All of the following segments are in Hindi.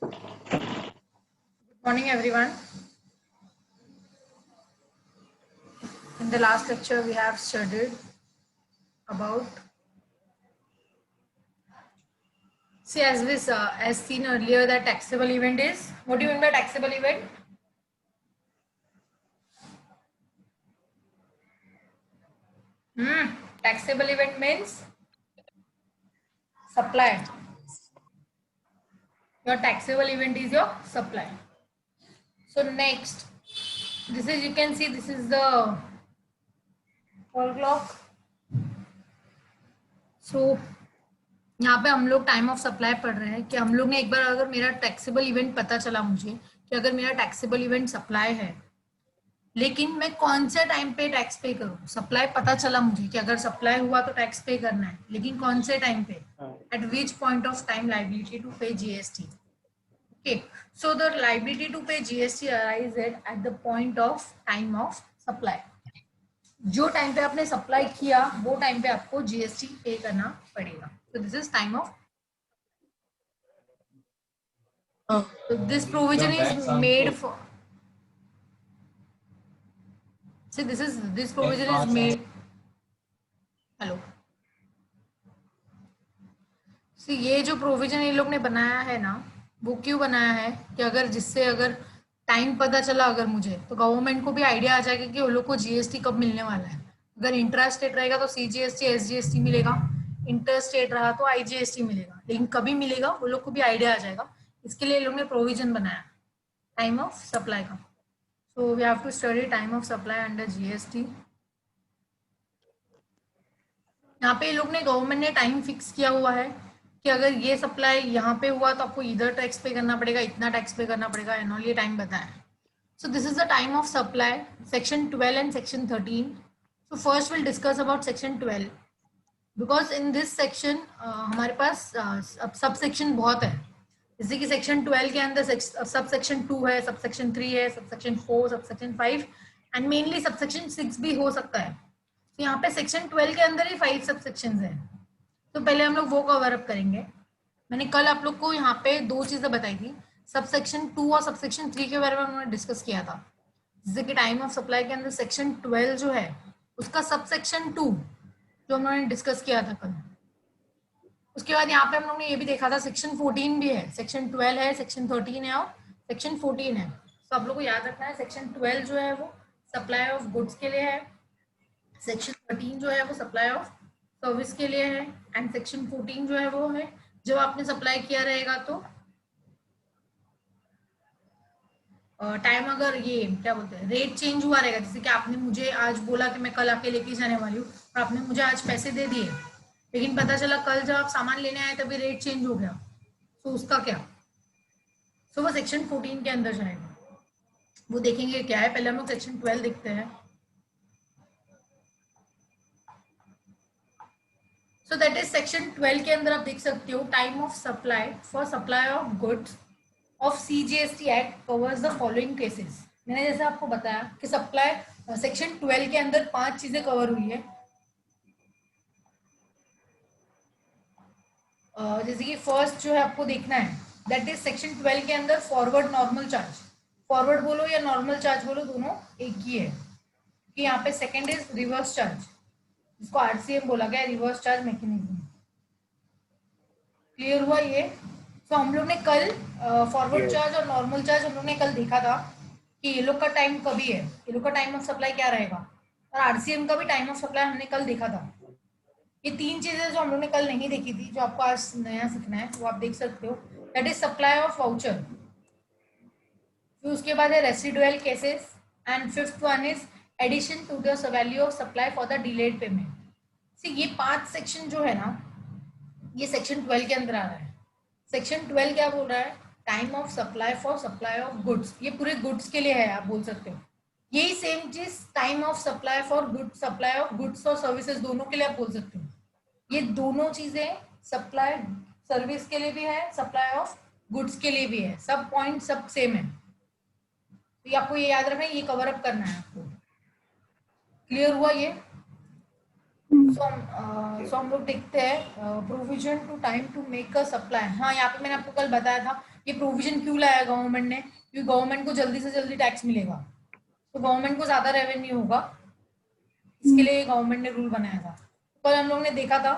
Morning everyone. In the last lecture we have studied about as seen earlier that taxable event is. What do you mean by taxable event? Taxable event means supply. Your taxable event is your supply. So next, this is, you can see, this is the wall clock. So यहाँ पे हम लोग टाइम ऑफ सप्लाई पढ़ रहे हैं कि हम लोग ने एक बार अगर मेरा टैक्सेबल इवेंट पता चला मुझे कि अगर मेरा टैक्सेबल इवेंट सप्लाई है, लेकिन मैं कौन से टाइम पे टैक्स पे करूँ. सप्लाई पता चला मुझे कि अगर सप्लाई हुआ तो टैक्स पे करना है, लेकिन कौन से टाइम पे, at which point of time liability to pay GST. Okay, so the liability to pay GST arise at the point of time of supply. जो टाइम पे आपने सप्लाई किया वो टाइम पे आपको जीएसटी पे करना पड़ेगा. So this is time of. So this provision is made for. See, this provision is made. Hello. See, ये जो प्रोविजन ये लोग ने बनाया है ना, वो क्यों बनाया है कि अगर जिससे अगर टाइम पता चला अगर मुझे, तो गवर्नमेंट को भी आइडिया आ जाएगा कि वो लोग को जीएसटी कब मिलने वाला है. अगर इंट्रा स्टेट रहेगा तो सीजीएसटी एसजीएसटी मिलेगा, इंटर स्टेट रहा तो आईजीएसटी मिलेगा, लेकिन कभी मिलेगा वो लोग को भी आइडिया आ जाएगा. इसके लिए लोग ने प्रोविजन बनाया टाइम ऑफ सप्लाई का. So we have to study time of supply under GST. यहाँ पे लोग ने, गवर्नमेंट ने टाइम फिक्स किया हुआ है कि अगर ये सप्लाई यहाँ पे हुआ तो आपको इधर टैक्स पे करना पड़ेगा, इतना टैक्स पे करना पड़ेगा, एंड ऑल ये टाइम बताया. So this is the time of supply, section 12 and section 13. So first will discuss about section 12 because in this section हमारे पास सब सेक्शन बहुत है. जैसे कि सेक्शन 12 के अंदर सब सेक्शन 2 है, सब सेक्शन 3 है, sub section 4, sub section 5 and mainly sub section 6 भी हो सकता है. तो यहाँ पे सेक्शन 12 के अंदर ही 5 सब सेक्शन है. तो पहले हम लोग वो कवर अप करेंगे. मैंने कल आप लोग को यहाँ पे दो चीजें बताई थी, सब सेक्शन 2 और सब सेक्शन 3 के बारे में उन्होंने डिस्कस किया था. जैसे कि टाइम ऑफ सप्लाई के अंदर सेक्शन 12 जो है उसका सब सेक्शन 2 जो उन्होंने डिस्कस किया था कल. उसके बाद यहाँ पे हम लोग ने ये भी देखा था सेक्शन 14 भी है, सेक्शन 12 है, सेक्शन 13 है और सेक्शन 14 है. तो आप लोग को याद रखना है सेक्शन 12 जो है वो सप्लाई ऑफ गुड्स के लिए है, सेक्शन 13 जो है वो सप्लाई ऑफ सर्विस के लिए है, एंड सेक्शन 14 जो है वो है जब आपने सप्लाई किया रहेगा तो टाइम अगर ये क्या बोलते हैं रेट चेंज हुआ रहेगा. जैसे कि आपने मुझे आज बोला कि मैं कल आके लेके जाने वाली हूँ और आपने मुझे आज पैसे दे दिए, लेकिन पता चला कल जब आप सामान लेने आए तभी रेट चेंज हो गया, तो उसका क्या. सो वो सेक्शन 14 के अंदर जाएगा. वो देखेंगे क्या है. पहले हम लोग सेक्शन 12 देखते हैं. सो दैट इज सेक्शन 12 के अंदर आप देख सकते हो time of supply for supply of goods of CGST act covers the following cases. मैंने जैसे आपको बताया कि सप्लाई सेक्शन 12 के अंदर 5 चीजें कवर हुई है. जैसे कि फर्स्ट जो है आपको देखना है दैट इज सेक्शन 12 के अंदर फॉरवर्ड नॉर्मल चार्ज. फॉरवर्ड बोलो या नॉर्मल चार्ज बोलो दोनों एक ही है. कि यहाँ पे सेकंड इज रिवर्स चार्ज, जिसको आरसीएम बोला गया, रिवर्स चार्ज मैकेनिज्म. क्लियर हुआ ये. तो हम लोग ने कल फॉरवर्ड चार्ज और नॉर्मल चार्ज हम लोग ने कल देखा था कि ये लोग का टाइम कभी है, ये लोग का टाइम ऑफ सप्लाई क्या रहेगा, और आरसीएम का भी टाइम ऑफ सप्लाई हमने कल देखा था. ये 3 चीजें जो हम लोग ने कल नहीं देखी थी, जो आपको आज नया सीखना है, वो आप देख सकते हो. That is supply of voucher. फिर उसके बाद है residual cases, and fifth one is addition to the value of supply for the delayed payment. See ये 5 सेक्शन जो है ना, ये सेक्शन 12 के अंदर आ रहा है. सेक्शन 12 क्या बोल रहा है, time of supply for supply of goods. ये पूरे गुड्स के लिए है, आप बोल सकते हो. यही सेम चीज time of supply for goods, supply of goods और सर्विसेज दोनों के लिए आप बोल सकते हो. ये दोनों चीजें सप्लाई सर्विस के लिए भी है, सप्लाई ऑफ गुड्स के लिए भी है, सब पॉइंट सब सेम है. तो आपको ये याद रखना है, ये कवर अप करना है आपको. क्लियर हुआ ये. सो हम लोग देखते हैं provision to time to make a supply. हाँ, यहाँ पे मैंने आपको कल बताया था ये प्रोविजन क्यों लाया गवर्नमेंट ने? क्योंकि गवर्नमेंट को जल्दी से जल्दी टैक्स मिलेगा, तो गवर्नमेंट को ज्यादा रेवेन्यू होगा, इसके लिए गवर्नमेंट ने रूल बनाया था। पर हम लोग ने देखा था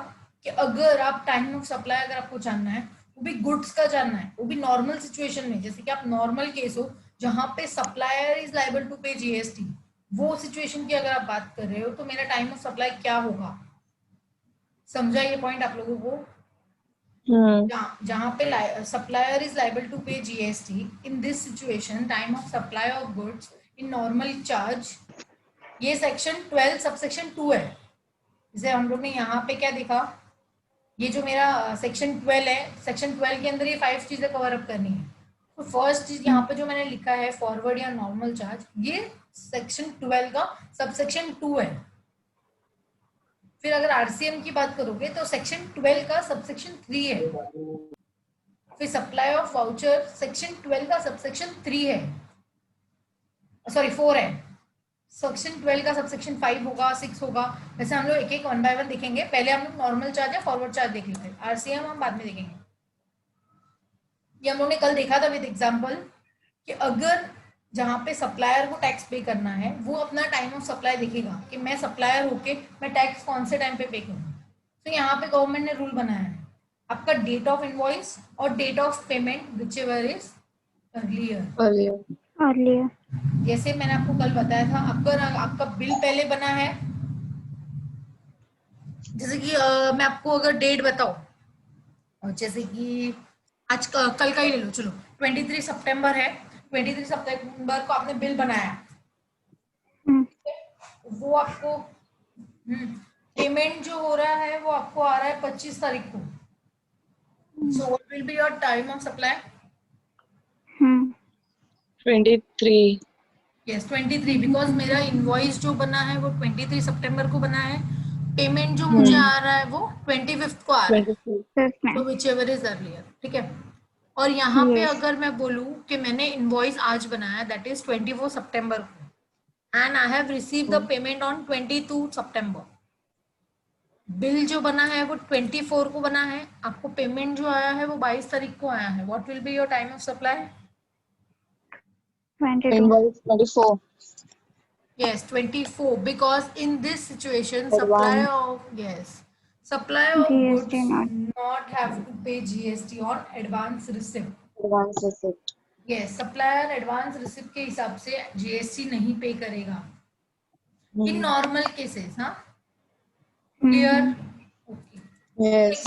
कि अगर आप टाइम ऑफ सप्लाई अगर आपको जानना है, वो भी गुड्स का जानना है, वो भी नॉर्मल सिचुएशन में, जैसे कि आप नॉर्मल केस हो जहां पे supplier is liable to pay GST, वो सिचुएशन की अगर आप बात कर रहे हो तो मेरा टाइम ऑफ सप्लाई क्या होगा? समझा ये पॉइंट आप लोगों को? जहां पे supplier is liable to pay GST, in this situation time of supply of goods in normal charge, ये सेक्शन 12 सबसेक्शन 2 है। जैसे हम लोग ने यहाँ पे क्या देखा, ये जो मेरा सेक्शन 12 है, सेक्शन 12 के अंदर ये 5 चीजें कवर अप करनी है। तो फर्स्ट चीज यहाँ पे जो मैंने लिखा है फॉरवर्ड या नॉर्मल चार्ज, ये सेक्शन 12 का सबसेक्शन 2 है। फिर अगर आरसीएम की बात करोगे तो सेक्शन 12 का सबसेक्शन 3 है। फिर सप्लाई ऑफ वाउचर सेक्शन 12 का सबसेक्शन 3 है, सॉरी 4 है। सेक्शन 12 का सबसेक्शन 5 होगा, 6 होगा। वैसे हम लोग एक एक 1 बाय 1 देखेंगे। पहले हम लोग नॉर्मल चार्ज या फॉरवर्ड चार्ज देख लेते हैं, आरसीएम हम बाद में देखेंगे। ये हम लोग ने कल देखा था विद एग्जांपल कि अगर जहां पे सप्लायर को टैक्स पे करना है, वो अपना टाइम ऑफ सप्लाई देखेगा कि मैं सप्लायर होके मैं टैक्स कौन से टाइम पे करूँ। तो यहाँ पे गवर्नमेंट ने रूल बनाया है, आपका डेट ऑफ इनवॉइस और date of payment whichever is earlier. जैसे मैंने आपको कल बताया था, अगर आपका बिल पहले बना है, जैसे कि मैं आपको अगर डेट बताऊं, और जैसे कि आज कल का ही ले लो, चलो 23 सितंबर है, 23 सितंबर को आपने बिल बनाया, वो आपको पेमेंट जो हो रहा है वो आपको आ रहा है 25 तारीख को। So what will be your time of supply? 23। Yes 23, because मेरा इनवॉइस जो बना है वो 23 सितंबर को बना है, पेमेंट जो मुझे आ रहा है वो 25 को आ रहा है, तो विच एवर इज अर्लियर, ठीक है। और यहाँ पे अगर मैं बोलूँ कि मैंने इनवॉइस आज बनाया दैट इज 24 सितंबर को, and I have receive the payment on 22 September, bill जो बना है वो 24 को बना है, आपको पेमेंट जो आया है वो 22 तारीख को आया है, what will be your time of supply? 24. Yes, 24, because in this situation supplier of goods not have to pay GST on advance receipt. Yes, supplier advance receipt के हिसाब से GST नहीं पे करेगा in normal cases, हाँ clear? Okay. Yes.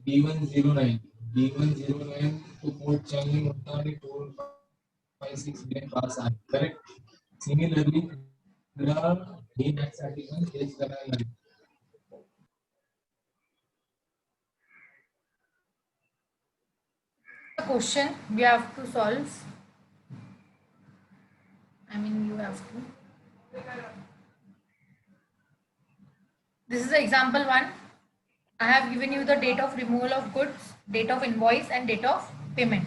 B109 to port changing होता है 456 million पास आए, correct? Similarly, the D-Max article is the question we have to solve. I mean you have to. This is the example 1. I have given you the date of removal of goods, date of invoice and date of payment.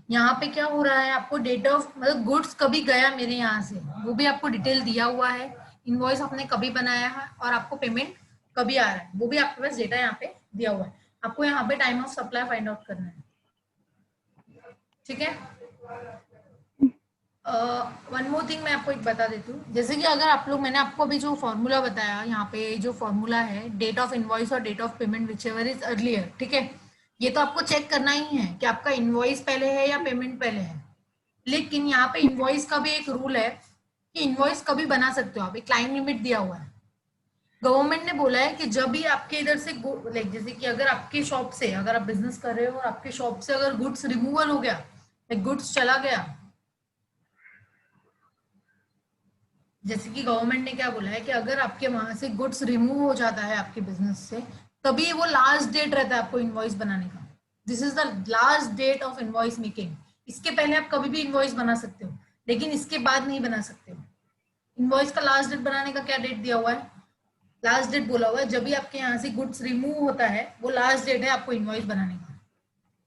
यहाँ पे क्या हो रहा है, आपको डेट ऑफ मतलब गुड्स कभी गया मेरे यहाँ से वो भी आपको डिटेल दिया हुआ है, इनवॉइस आपने कभी बनाया है और आपको पेमेंट कभी आ रहा है वो भी आपके पास डेटा यहाँ पे दिया हुआ है। आपको यहाँ पे time of supply find out करना है, ठीक है। वन मोर थिंग मैं आपको एक बता देती हूँ, जैसे कि अगर आप लोग, मैंने आपको अभी जो फॉर्मूला बताया यहाँ पे, जो फॉर्मूला है डेट ऑफ इनवॉइस और date of payment whichever is earlier, ठीक है। ये तो आपको चेक करना ही है कि आपका इनवॉइस पहले है या पेमेंट पहले है, लेकिन यहाँ पे इनवॉइस का भी एक रूल है कि इनवॉइस कभी बना सकते हो आप, एक टाइम लिमिट दिया हुआ है। गवर्नमेंट ने बोला है कि जब भी आपके इधर से लाइक जैसे कि अगर आपके शॉप से, अगर आप बिजनेस कर रहे हो और आपके शॉप से अगर गुड्स रिमूवल हो गया, गुड्स चला गया, जैसे कि गवर्नमेंट ने क्या बोला है कि अगर आपके वहां से गुड्स रिमूव हो जाता है आपके बिजनेस से, तभी वो लास्ट डेट रहता है आपको इनवॉइस बनाने का। This is the last date of invoice making. इसके पहले आप कभी भी इनवॉइस बना सकते हो, लेकिन इसके बाद नहीं बना सकते हो। इनवॉइस का लास्ट डेट बनाने का क्या डेट दिया हुआ है? लास्ट डेट बोला हुआ है, जब भी आपके यहाँ से गुड्स रिमूव होता है वो लास्ट डेट है आपको इनवॉइस बनाने का।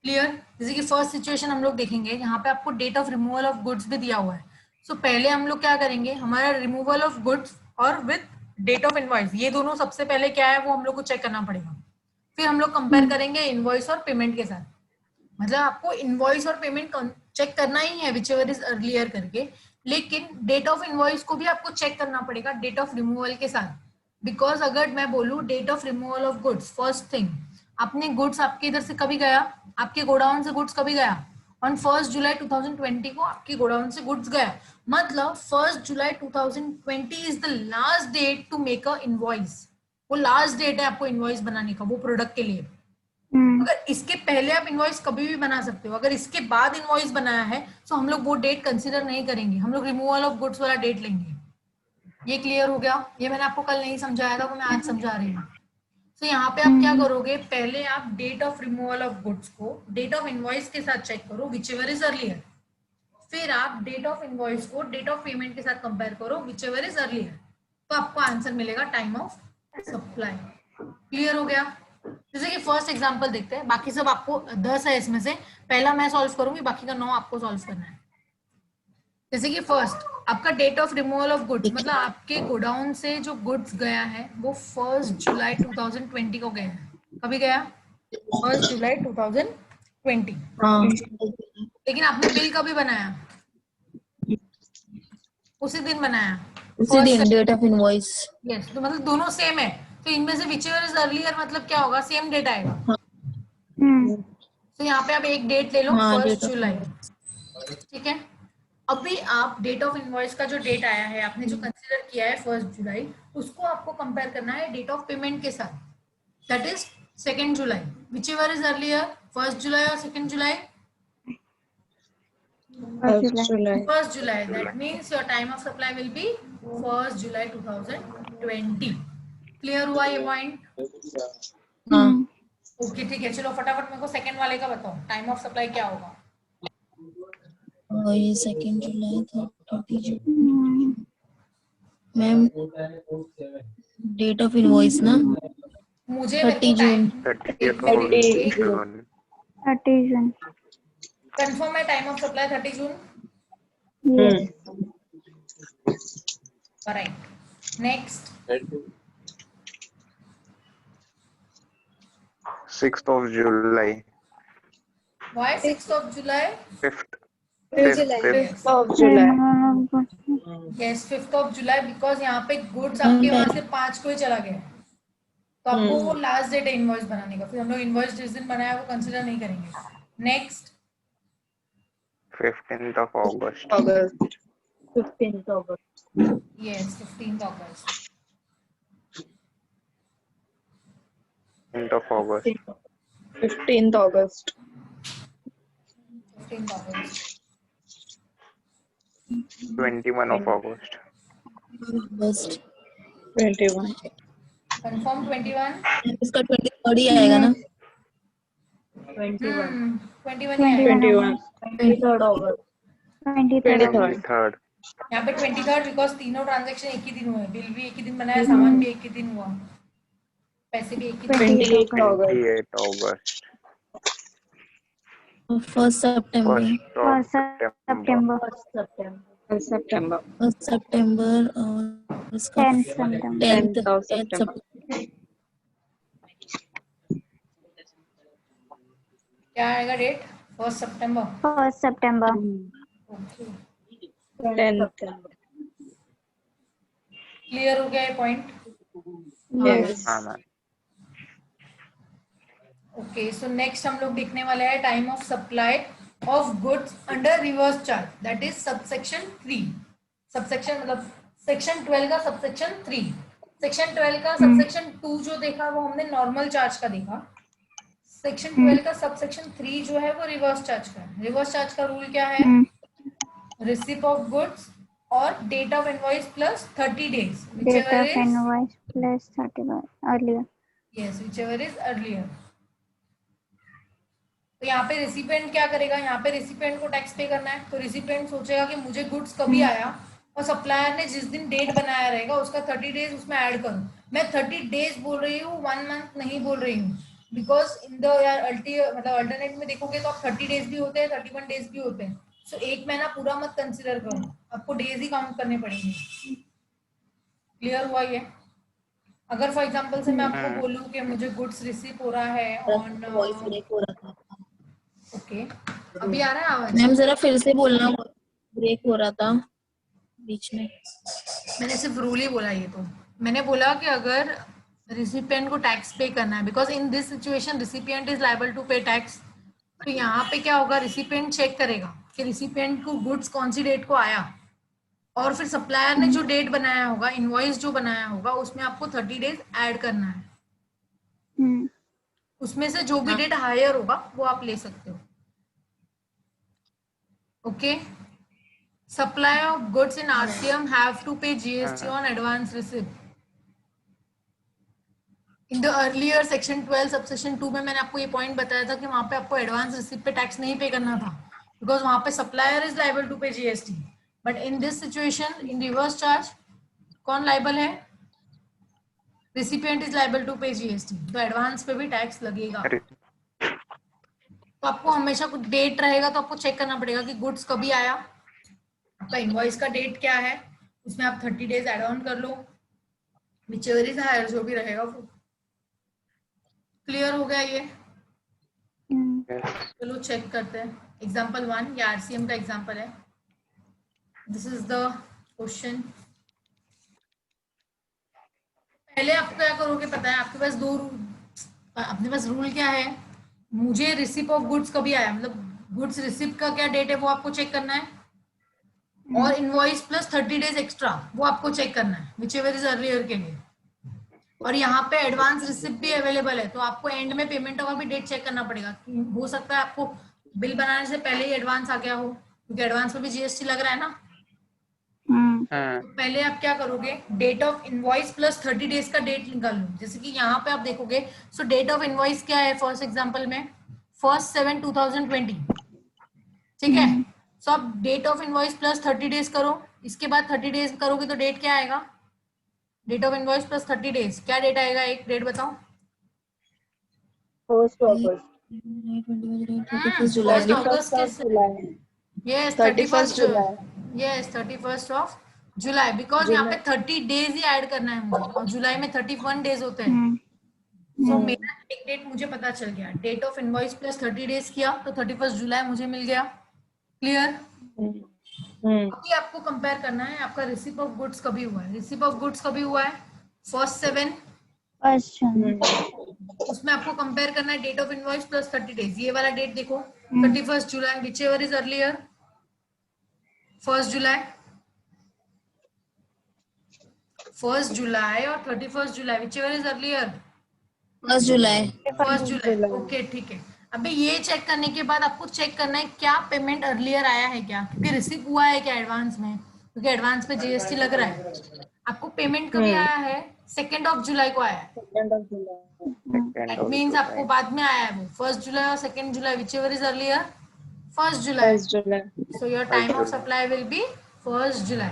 क्लियर? जैसे कि फर्स्ट सिचुएशन हम लोग देखेंगे, यहाँ पे आपको date of removal of goods भी दिया हुआ है। सो पहले हम लोग क्या करेंगे, हमारा रिमूवल ऑफ गुड्स और विथ डेट ऑफ इनवॉइस, ये दोनों सबसे पहले क्या है वो हम लोग को चेक करना पड़ेगा। फिर हम लोग कंपेयर करेंगे इनवॉइस और पेमेंट के साथ। मतलब आपको इनवॉइस और पेमेंट चेक करना ही है विच एवर इज अर्लियर करके, लेकिन डेट ऑफ इनवॉइस को भी आपको चेक करना पड़ेगा डेट ऑफ रिमूवल के साथ। बिकॉज अगर मैं बोलूँ date of removal of goods, first thing आपने गुड्स आपके इधर से कभी गया, आपके गोडाउन से गुड्स कभी गया, ऑन 1 जुलाई 2020 को आपके गोडाउन से गुड्स गया, मतलब 1 July 2020 is the last date to make a invoice. वो लास्ट डेट है आपको इनवॉइस बनाने का वो प्रोडक्ट के लिए। अगर इसके पहले आप इनवॉइस कभी भी बना सकते हो, अगर इसके बाद इनवॉइस बनाया है तो हम लोग वो डेट कंसीडर नहीं करेंगे, हम लोग रिमूवल ऑफ गुड्स वाला डेट लेंगे। ये क्लियर हो गया? ये मैंने आपको कल नहीं समझाया था, वो मैं आज समझा रही हूँ। तो यहाँ पे आप क्या करोगे, पहले आप date of removal of goods को डेट ऑफ इनवॉइस के साथ चेक करो विच एवर इज अर्लियर। फिर आप डेट ऑफ इनवॉइस को डेट ऑफ पेमेंट के साथ कंपेयर करो विच एवर इज अर्लियर, तो आपको आंसर मिलेगा टाइम ऑफ सप्लाई। क्लियर हो गया? जैसे कि फर्स्ट एग्जांपल देखते हैं, बाकी सब आपको 10 है इसमें से, पहला मैं सॉल्व करूंगी, बाकी का 9 आपको सॉल्व करना है। जैसे कि फर्स्ट आपका date of removal of goods, मतलब आपके गोडाउन से जो गुड्स गया है वो 1 जुलाई 2020 को गया है। कभी गया? 1 जुलाई 2020। हाँ लेकिन आपने बिल कभी बनाया? उसी दिन बनाया, उसी दिन डेट ऑफ इनवॉइस। यस। तो मतलब दोनों सेम है, तो इनमें से विच एवर इज अर्लियर मतलब क्या होगा, सेम डेट आएगा। तो यहाँ पे आप एक डेट ले लो, हाँ, 1 date of जुलाई, ठीक है। अभी आप डेट ऑफ इनवॉइस का जो डेट आया है आपने जो कंसीडर किया है 1 जुलाई, उसको आपको कंपेयर करना है डेट ऑफ पेमेंट के साथ, that is 2 July. Whichever is earlier, 1 जुलाई और 2 जुलाई? 1 जुलाई। That means your time of supply will be 1 July 2020। Clear हुआ ये पॉइंट? हाँ ओके ठीक है, चलो फटाफट मेरे को सेकंड वाले का बताओ, टाइम ऑफ सप्लाई क्या होगा? ये 2 जुलाई था, 30 जून मैम। डेट ऑफ इनवॉइस ना मुझे 30 जून। 30 जून। कंफर्म है time of supply 30 June? Right. Next 6th of July. Why 6th of July? 5th. of July। Yes, 5th of July because यहाँ पे गुड्स आपके वहां से 5 को ही चला गया, तो आपको वो लास्ट डेट है इनवॉइस बनाने का। फिर हम लोग इनवॉइस जिस दिन बनाया वो कंसीडर नहीं करेंगे। Next 15th of August. 15th August। Yes 15th August। 15th of August. 15th August। 15th August। 21 of August. August 21। Confirm 21? इसका 23rd ही आएगा ना? 21 ही आएगा। 23rd August। 23rd. यहाँ पे 23rd बिकॉज तीनों ट्रांजेक्शन एक ही दिन हुए, बिल भी एक ही दिन बनाया, सामान भी एक ही दिन हुआ, पैसे भी एक ही दिन। 28th August। 28th August. 1st September। 1st September. 1st September और इसका 10th September। क्या आएगा डेट? 1 सितंबर। 1 सितंबर। Okay 10th। क्लियर हो गया ये पॉइंट? Yes। हाँ मैम. ओके सो नेक्स्ट हम लोग देखने वाले हैं time of supply of goods under reverse charge, that is subsection 3। Subsection मतलब सेक्शन 12 का सबसेक्शन 3। सेक्शन 12 का सबसेक्शन 2 जो देखा वो हमने नॉर्मल चार्ज का देखा। सेक्शन 12 का सबसेक्शन 3 जो है वो रिवर्स चार्ज का है। रिवर्स चार्ज का रूल क्या है? रिसिप्ट ऑफ गुड्स और date of invoice plus 30 days, date of invoice plus 30 earlier. Yes whichever is earlier. तो यहाँ पे रेसिपिएंट क्या करेगा? यहाँ पे रेसिपिएंट को टैक्स पे करना है, तो रेसिपिएंट सोचेगा कि मुझे गुड्स कभी आया और सप्लायर ने जिस दिन डेट बनाया रहेगा उसका 30 days उसमें ऐड करूँ, मैं 30 डेज बोल रही हूँ, 1 मंथ नहीं बोल रही हूँ, बिकॉज इन द यार मतलब अल्टरनेट में देखोगे तो आप 30 डेज भी होते हैं, 31 डेज भी होते हैं। सो एक महीना पूरा मत कंसिडर करो, आपको डेज ही काउंट करने पड़ेंगे। क्लियर हुआ ये? अगर फॉर एग्जांपल से मैं आपको बोलूँ कि मुझे गुड्स रिसीव हो रहा है ऑन, वॉइस ब्रेक हो रहा था। ओके अभी आ रहा है आवाज? मैम जरा फिर से बोलना, ब्रेक हो रहा था बीच में। मैंने सिर्फ रूल ही बोला ये तो। मैंने बोला कि अगर रिसिपिएंट को टैक्स पे करना है, because in this situation recipient is liable to pay tax, तो यहाँ पे क्या होगा, रिसिपिएंट चेक करेगा कि रिसिपिएंट को गुड्स कौन सी डेट को आया, और फिर सप्लायर ने जो डेट बनाया होगा, इनवॉइस जो बनाया होगा, उसमें आपको 30 डेज ऐड करना है। उसमें से जो भी डेट हायर होगा वो आप ले सकते हो। Okay, supplier of goods in RCM have to pay GST on advance receipt. In the earlier section 12 subsection 2 में मैंने आपको ये पॉइंट बताया था कि वहां पे आपको एडवांस रिसिप्ट पे टैक्स नहीं पे करना था, बिकॉज वहां पे supplier is liable to pay GST. But in this situation in reverse charge कौन लाइबल है? Recipient is liable to pay GST, तो एडवांस पे भी टैक्स लगेगा। तो आपको हमेशा कुछ डेट रहेगा तो आपको चेक करना पड़ेगा कि गुड्स कभी आया, आपका इनवॉइस का डेट क्या है, उसमें आप 30 डेज एड ऑन कर लो, विचेवर इज हायर जो भी रहेगा वो। क्लियर हो गया ये? चलो चेक करते हैं एग्जांपल 1, ये आरसीएम का एग्जांपल है। This is the question. पहले आप क्या करोगे पता है, आपके पास दो अपने पास रूल क्या है, मुझे रिसिप्ट ऑफ गुड्स कभी आया, मतलब गुड्स रिसिप्ट का क्या डेट है वो आपको चेक करना है, और इनवॉइस प्लस 30 डेज एक्स्ट्रा वो आपको चेक करना है, विचएवर इज अर्लियर के लिए। और यहाँ पे एडवांस रिसिप्ट भी अवेलेबल है, तो आपको एंड में पेमेंट का भी डेट चेक करना पड़ेगा। हो सकता है आपको बिल बनाने से पहले ही एडवांस आ गया हो, क्योंकि एडवांस में भी जीएसटी लग रहा है ना। तो पहले आप क्या करोगे, date of invoice plus 30 days का डेट निकाल लो। जैसे कि यहाँ पे आप देखोगे, सो डेट ऑफ इनवॉइस क्या है फर्स्ट एग्जांपल में, 1/7/2020, ठीक है। सो आप date of invoice plus 30 days करो, इसके बाद 30 डेज करोगे तो डेट क्या आएगा, date of invoice plus 30 days, क्या डेट आएगा, एक डेट बताओ। 1 अगस्त, 31 जुलाई, 1 अगस्त के, yes 31 July, yes 31 of July, because यहाँ पे 30 डेज ही ऐड करना है मुझे, और जुलाई में 31 डेज होते हैं। सो मेरा एक डेट मुझे पता चल गया, date of invoice plus 30 days किया तो 31 जुलाई मुझे मिल गया। क्लियर? अभी आपको कंपेयर करना है आपका रिसिप्ट ऑफ गुड्स कभी हुआ है। रिसिप्ट ऑफ गुड्स कभी हुआ है, 1/7, उसमें आपको कंपेयर करना है date of invoice plus 30 days. ये वाला डेट देखो, 31 जुलाई, विच एवर इज अर्लियर, 1 जुलाई, 1 जुलाई और 31 जुलाई, विच एवर इज अर्लियर, 1 जुलाई। 1 जुलाई। ओके ठीक है। अभी ये चेक करने के बाद आपको चेक करना है क्या पेमेंट अर्लियर आया है क्या, क्योंकि रिसीव हुआ है क्या एडवांस में, क्योंकि एडवांस पे जीएसटी लग रहा है। आपको पेमेंट कभी आया है, 2 जुलाई को आया है, दैट मीन्स आपको बाद में आया है वो, 1 जुलाई और 2 जुलाई, whichever is earlier, 1 July. So your time of supply will be 1 July.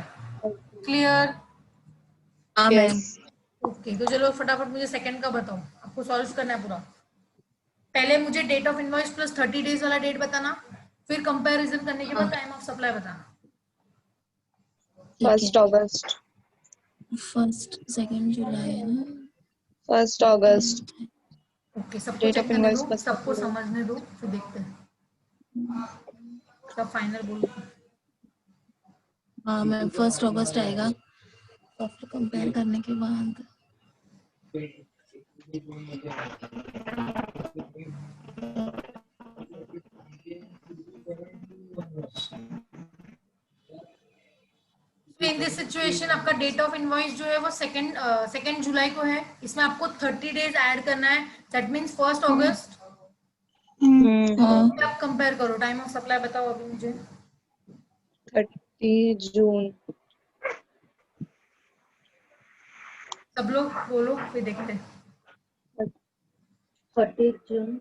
Clear? हाँ मैम। ओके, तो चलो फटाफट मुझे सेकंड का बताओ, आपको सॉल्व करना है पूरा। पहले मुझे date of invoice plus 30 days वाला डेट बताना, फिर कंपैरिजन करने के बाद टाइम ऑफ सप्लाई बताना। 1 अगस्त, 2 जुलाई है ना, 1 अगस्त। ओके, सबको Date चेक of करने invoice दो, plus सबको 30 समझने दो, फिर देखते हैं, सब फाइनल बोलो। हाँ मैम 1 अगस्त आएगा, आफ्टर कंपेयर करने के बाद। इन दिस सिचुएशन आपका डेट ऑफ इनवॉइस जो है वो 2 जुलाई को है, इसमें आपको 30 डेज ऐड करना है, दैट मीन्स 1 अगस्त। आप कंपेयर करो, टाइम ऑफ सप्लाई बताओ अभी मुझे। 30 जून, सब लोग बोलो, फिर देखते हैं। 30 जून,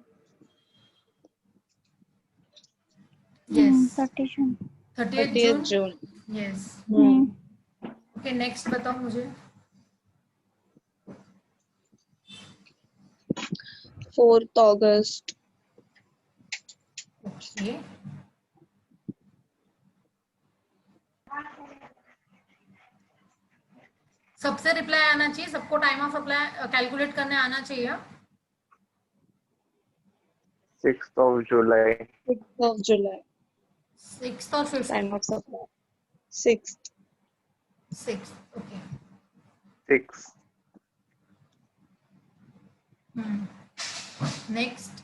यस 30 जून। 30 जून, जून। यस। ओके, नेक्स्ट बताओ मुझे। 4th August. ओके, सबसे रिप्लाई आना चाहिए, सबको टाइम ऑफ अप्लाई कैलकुलेट करने आना चाहिए। 6th of July. 6th of July. 6th और 5th? Time of supply. 6th. 6th, okay. 6. Next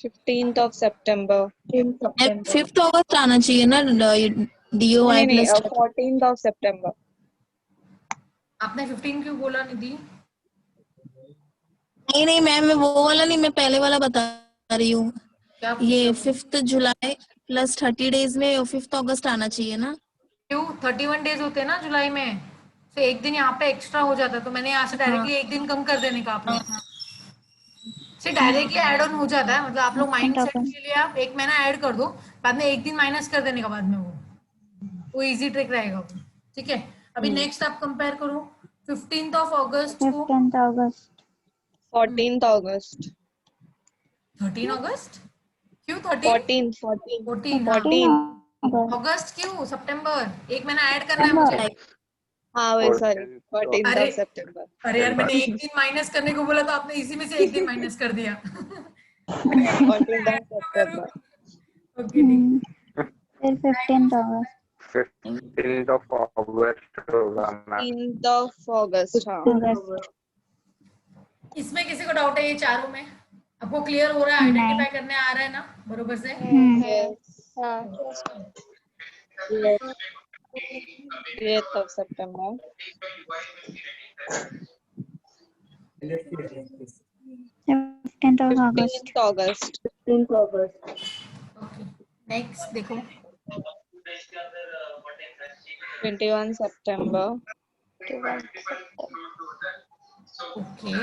15th of September. 5th अगस्त आना चाहिए ना, DOI नहीं, प्लस 14th of September. आपने 15 क्यों बोला निधि? नहीं मैम, मैं वो वाला नहीं, मैं पहले वाला बता रही हूँ। क्या ये 5th जुलाई प्लस 30 डेज में 5th अगस्त आना चाहिए ना। क्यों? 31 डेज होते हैं ना जुलाई में, तो एक दिन यहाँ पे एक्स्ट्रा हो जाता है, तो मैंने यहाँ से डायरेक्टली एक दिन कम कर देने का आप लोग से डायरेक्टली ऐड ऑन हो जाता है। मतलब आप लोग माइंड सेट के लिए आप एक महीना ऐड कर दो, बाद में एक दिन माइनस कर देने का बाद में, वो इजी ट्रिक रहेगा वो। ठीक है, अभी नेक्स्ट आप कंपेयर करो 15th ऑफ अगस्त को 15th August. 14th August. 13 अगस्त क्यों? 13 14th. 14 August. अगस्त क्यों? सितंबर, एक महीना ऐड करना है मुझे। हाँ वही, sorry. 14th अरे of September. अरे यार, मैंने एक दिन माइनस करने को बोला तो आपने इसी में से एक दिन माइनस कर दिया। 14th of September. ओके, फिर 15th August. 15th of August होगा मैम। 15th of August. हाँ. August. इसमें किसी को डाउट है? ये चारों में आपको क्लियर हो रहा है? आइडेंटिफाई करने आ रहा है ना बरोबर से? Yes. 8th of September. 15th of August. 15th August. Okay, next देखो 21 September. Okay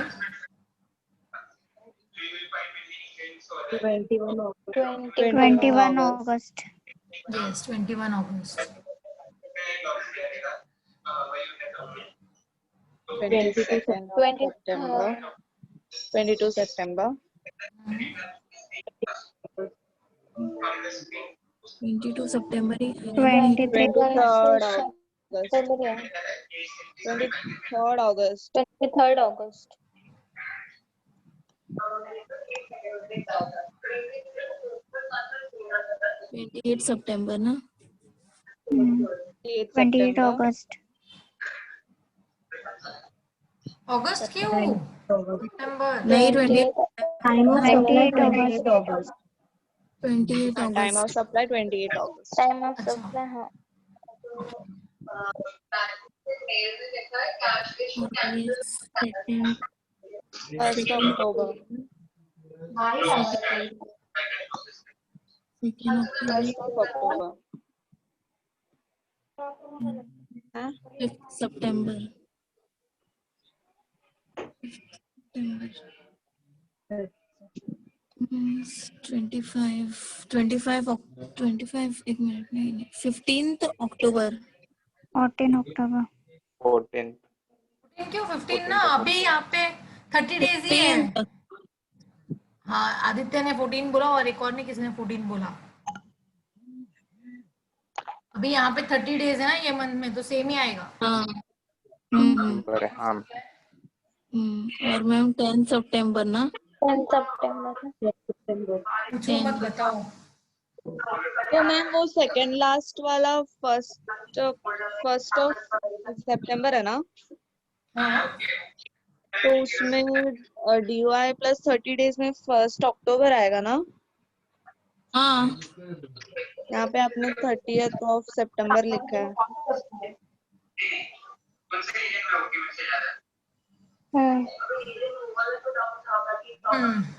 21 August. Yes 21 August 22nd of September. 22 September. 22 September he 23rd 23rd August. 23rd August. 23rd August. 28 सितंबर ना। 28th 28 September. August. अगस्त क्यों? सितंबर नहीं 28 Time of 28 28 August. 28 Time of August. supply 28 August. Time of अच्छा। supply. हाँ. और ये second 1st October. second October 1st of October. हाँ? 5th सितंबर 25 एक मिनट नहीं 15th अक्टूबर 14 October. 14th। 14 क्यों? 15 ना, अभी यहाँ पे 30 डेज ही है। 15th हाँ, आदित्य ने 14 बोला और एक और ने किसने 14 बोला। अभी यहाँ पे 30 डेज है ना ये मंथ में, तो सेम ही आएगा। हाँ अरे हाँ और मैम 10 सितंबर ना 10 September. पूछो मत, बताओ। तो मैम वो सेकेंड लास्ट वाला फर्स्ट ऑफ सितंबर है ना, हाँ तो उसमें DOI प्लस 30 डेज में 1st अक्टूबर आएगा ना। हाँ यहाँ पे आपने 30th of September लिखा है।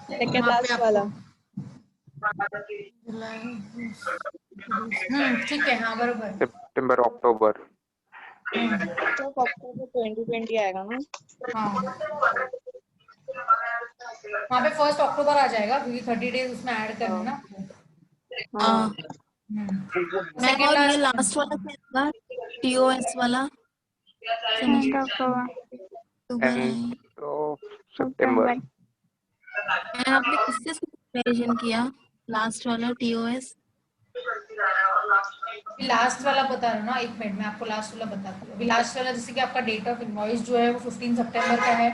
सेकेंड वहाँ पे लास्ट वाला। ठीक है, हाँ बरोबर। सितंबर अक्टूबर। तो अक्टूबर 2020 आएगा ना। हाँ, वहाँ पे 1 अक्टूबर आ जाएगा क्योंकि 30 डेज उसमें ऐड करने ना। हाँ मैम सेकेंड और ये लास्ट लास्ट वाला क्या होगा TOS वाला 10th October. अक्टूबर है। 10th of September. मैम आपने किससे कंपैरिजन किया लास्ट वाला TOS? लास्ट वाला बता रहा हूँ ना, एक मिनट में आपको लास्ट वाला बताती हूँ। अभी लास्ट वाला जैसे कि आपका डेट ऑफ इनवॉइस जो है वो 15 सितंबर का है,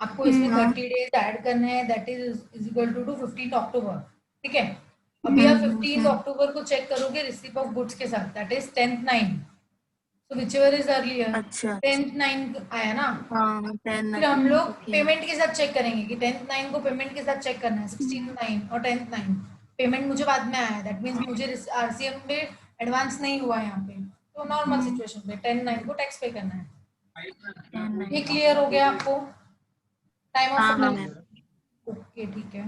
आपको इसमें 30 डेज ऐड करने हैं, दैट इज इक्वल टू 15 अक्टूबर। ठीक है, अभी आप 15 अक्टूबर को चेक करोगे रिसीप ऑफ गुड्स के साथ, that is 10/9, so whichever is earlier. अच्छा 10/9 आया ना, हाँ 10 फिर हम लोग ओके। पेमेंट के साथ चेक करेंगे कि 10/9 को पेमेंट के साथ चेक करना है, 16/9 और 10/9 पेमेंट मुझे बाद में आया, दैट मीन्स मुझे आरसीएम में एडवांस नहीं हुआ है यहाँ पे, तो नॉर्मल सिचुएशन पे 10/9 को टैक्स पे करना है। ये क्लियर हो गया आपको? टाइम ऑफ हाँ सप्लाई, मैम। ओके ठीक है।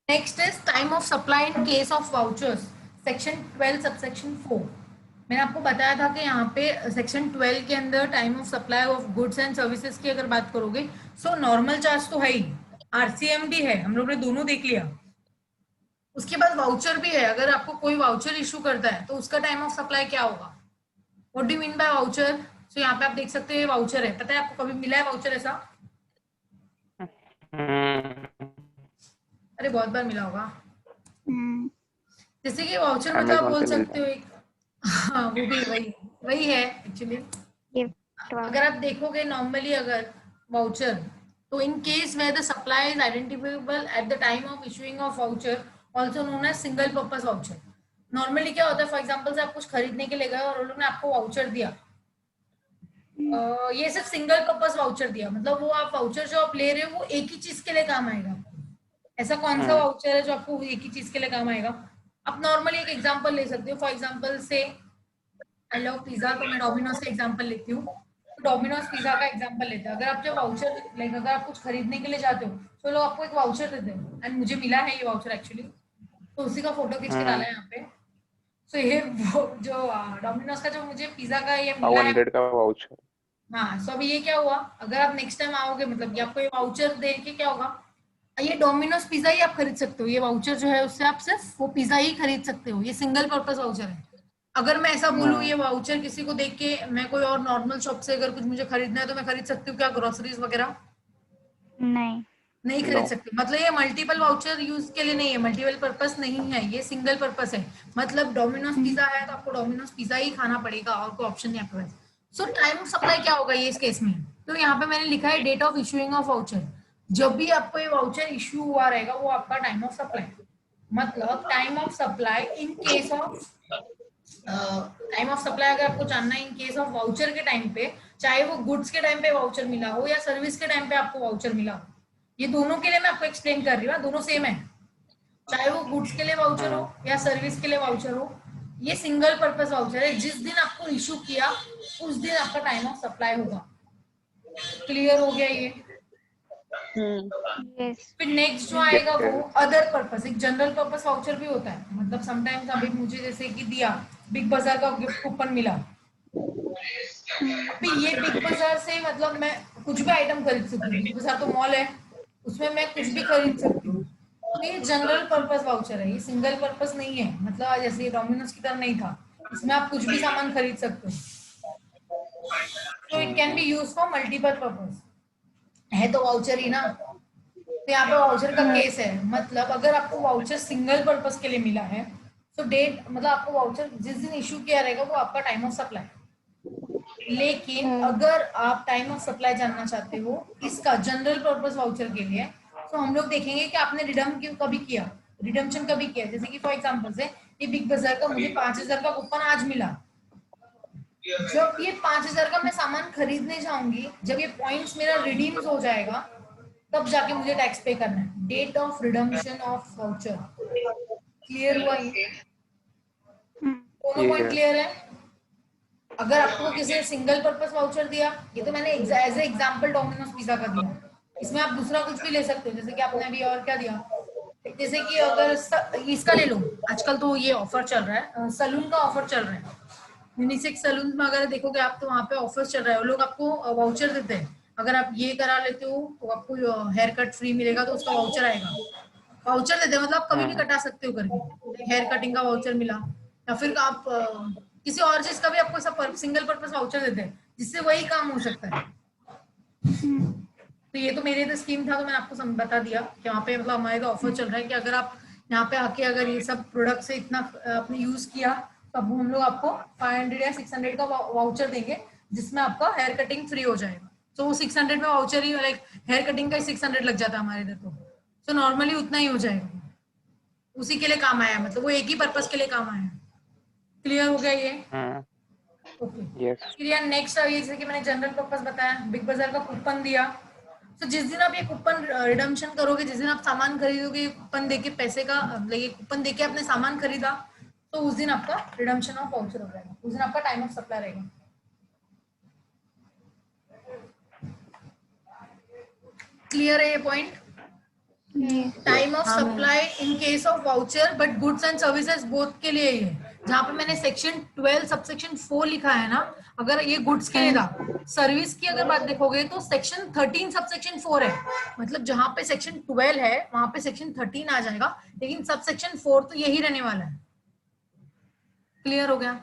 Next is time of supply in case of vouchers, section 12 subsection 4। मैंने आपको बताया था कि यहाँ पे सेक्शन 12 के अंदर time of supply of goods and services की अगर बात करोगे, सो नॉर्मल चार्ज तो है ही, आरसीएम भी है, हम लोग ने दोनों देख लिया। उसके बाद वाउचर भी है, अगर आपको कोई वाउचर इशू करता है तो उसका टाइम ऑफ सप्लाई क्या होगा? What do you mean by voucher? So यहाँ पे आप देख सकते हो ये वाउचर है, पता है आपको कभी मिला है वाउचर ऐसा? अरे बहुत बार मिला होगा। जैसे कि वाउचर मतलब आप Amazon बोल से मिलता सकते हो एक, हाँ वो भी वही वही है एक्चुअली। अगर आप देखोगे नॉर्मली अगर वाउचर, तो in case where the supply is identifiable at the time of issuing of voucher, also known as single purpose voucher. Normally क्या होता है, फॉर एग्जांपल से आप कुछ खरीदने के लिए गए और उन लोगों ने आपको वाउचर दिया, ये सिर्फ सिंगल पर्पस वाउचर दिया, मतलब वो आप वाउचर जो आप ले रहे हो वो एक ही चीज के लिए काम आएगा। ऐसा कौन सा वाउचर है जो आपको एक ही चीज के लिए काम आएगा? आप नॉर्मली एक एग्जांपल ले सकते हो, फॉर एग्जांपल से आई लव पिज्जा, तो मैं डोमिनोज का एग्जांपल लेती हूँ, तो डोमिनोज पिज्जा का एग्जांपल लेते हैं। अगर आप जब वाउचर लाइक अगर आप कुछ खरीदने के लिए जाते हो तो लोग आपको एक वाउचर देते हैं, एंड मुझे मिला है ये वाउचर एक्चुअली, तो उसी का फोटो खींच के डाला है यहाँ पे। सो ये वो जो डोमिनोज का जो मुझे पिज्जा का ये मिला है 100 का वाउचर। हाँ, सो अभी ये क्या हुआ, अगर आप नेक्स्ट टाइम आओगे मतलब कि आपको ये वाउचर दे के क्या होगा, ये डोमिनोज पिज्जा ही आप खरीद सकते हो, ये वाउचर जो है उससे आप सिर्फ वो पिज्जा ही खरीद सकते हो, ये सिंगल पर्पस वाउचर है। अगर मैं ऐसा बोलूँ ये वाउचर किसी को देख के मैं कोई और नॉर्मल शॉप से अगर कुछ मुझे खरीदना है तो मैं खरीद सकती हूँ क्या, ग्रोसरीज वगैरह? नहीं खरीद सकती। मतलब ये मल्टीपल वाउचर यूज के लिए नहीं है, मल्टीपल पर्पस नहीं है, ये सिंगल पर्पस है। मतलब डोमिनोज पिज्जा है तो आपको डोमिनोज पिज्जा ही खाना पड़ेगा और कोई ऑप्शन नहीं आपके पास। सो टाइम ऑफ सप्लाई क्या होगा ये इस केस में? तो यहाँ पे मैंने लिखा है date of issuing of voucher, जब भी आपको ये वाउचर इशू हुआ रहेगा वो आपका टाइम ऑफ सप्लाई। मतलब time of supply in case of time of supply अगर आपको जानना है इन केस ऑफ वाउचर के टाइम पे, चाहे वो गुड्स के टाइम पे वाउचर मिला हो या सर्विस के टाइम पे आपको वाउचर मिला हो, ये दोनों के लिए मैं आपको एक्सप्लेन कर रही हूँ, दोनों सेम है, चाहे वो गुड्स के लिए वाउचर हो या सर्विस के लिए वाउचर हो, ये सिंगल पर्पस वाउचर है। जिस दिन आपको इशू किया उस दिन आपका टाइम ऑफ सप्लाई होगा। क्लियर हो गया ये? फिर नेक्स्ट जो आएगा वो अदर पर्पस, एक जनरल पर्पस वाउचर भी होता है। मतलब समटाइम्स अभी मुझे जैसे कि दिया बिग बाजार का गिफ्ट कूपन मिला, अभी ये बिग बाजार से मतलब मैं कुछ भी आइटम खरीद सकती हूँ, बिग बाजार तो मॉल है, उसमें मैं कुछ भी खरीद सकती हूँ, तो ये जनरल पर्पस वाउचर है, ये सिंगल पर्पस नहीं है। मतलब जैसे डोमिनोज की तरह नहीं था, इसमें आप कुछ भी सामान खरीद सकते हो, तो it can be use for multiple purpose, है तो वाउचर ही ना। तो यहाँ पे वाउचर का केस है, मतलब अगर आपको वाउचर सिंगल पर्पस के लिए मिला है तो डेट मतलब आपको वाउचर जिस दिन इशू किया रहेगा वो आपका टाइम ऑफ सप्लाई। लेकिन अगर आप टाइम ऑफ सप्लाई जानना चाहते हो इसका जनरल पर्पस वाउचर के लिए, तो हम लोग देखेंगे कि आपने कभी किया, रिडम्पशन कभी किया। जैसे कि फॉर एग्जांपल से ये बिग बाजार का मुझे 5000 का कूपन आज मिला, जब ये 5000 का मैं सामान खरीदने जाऊंगी, जब ये पॉइंट्स मेरा रिडीम हो जाएगा तब जाके मुझे टैक्स पे करना है। Date of redemption of voucher, clear हुआ ये? दोनों पॉइंट क्लियर है? अगर आपको किसी ने सिंगल पर्पस वाउचर दिया, ये तो मैंने as a example Domino's pizza का दिया, इसमें आप दूसरा कुछ भी ले सकते हो। जैसे कि आपने अभी और क्या दिया, जैसे कि अगर इसका ले लो, आजकल तो ये ऑफर चल रहा है, सलून का ऑफर चल रहा है, यूनिसेक्स सलून में अगर देखोगे आप तो वहाँ पे ऑफर चल रहा है, लोग आपको वाउचर देते हैं, अगर आप ये करा लेते हो तो आपको हेयर कट फ्री मिलेगा, तो उसका वाउचर आएगा। वाउचर देते हैं मतलब आप कभी भी कटा सकते हो करके, हेयर कटिंग का वाउचर मिला, या फिर आप किसी और चीज का भी आपको सब सिंगल पर्पस वाउचर देते हैं जिससे वही काम हो सकता है। तो ये तो मेरे स्कीम था, तो मैंने आपको बता दिया कि वहाँ पे मतलब हमारे तो ऑफर चल रहा है कि अगर आप यहाँ पे आके अगर ये सब प्रोडक्ट से इतना आपने यूज किया तो अब हम लोग आपको 500 या 600 का वाउचर देंगे जिसमें आपका हेयर कटिंग फ्री हो जाएगा। तो वो 600 में वाउचर ही, लाइक हेयर कटिंग का 600 लग जाता है हमारे इधर तो नॉर्मली उतना ही हो जाएगा। उसी के लिए काम आया, मतलब वो एक ही पर्पस के लिए काम आया। क्लियर हो गया ये? ओके। यस फिर यार नेक्स्ट ये जैसे कि मैंने जनरल पर्पस बताया, बिग बाजार का कूपन दिया। तो जिस दिन आप ये कूपन रिडम्पशन करोगे, जिस दिन आप सामान खरीदोगे, कूपन देके पैसे का ये कूपन देके आपने सामान खरीदा, तो उस दिन आपका रिडम्पशन ऑफ वाउचर हो जाएगा, उस दिन आपका टाइम ऑफ सप्लाई रहेगा। क्लियर है ये point? Time of supply in case of voucher but goods and services both के लिए ही है। जहां पे मैंने सेक्शन 12 सबसेक्शन 4 लिखा है ना, अगर ये गुड्स के लिए था, सर्विस की अगर बात देखोगे तो सेक्शन 13 सबसेक्शन 4 है। मतलब जहां पे सेक्शन 12 है वहां पे सेक्शन 13 आ जाएगा, लेकिन सबसेक्शन 4 तो यही रहने वाला है। क्लियर हो गया?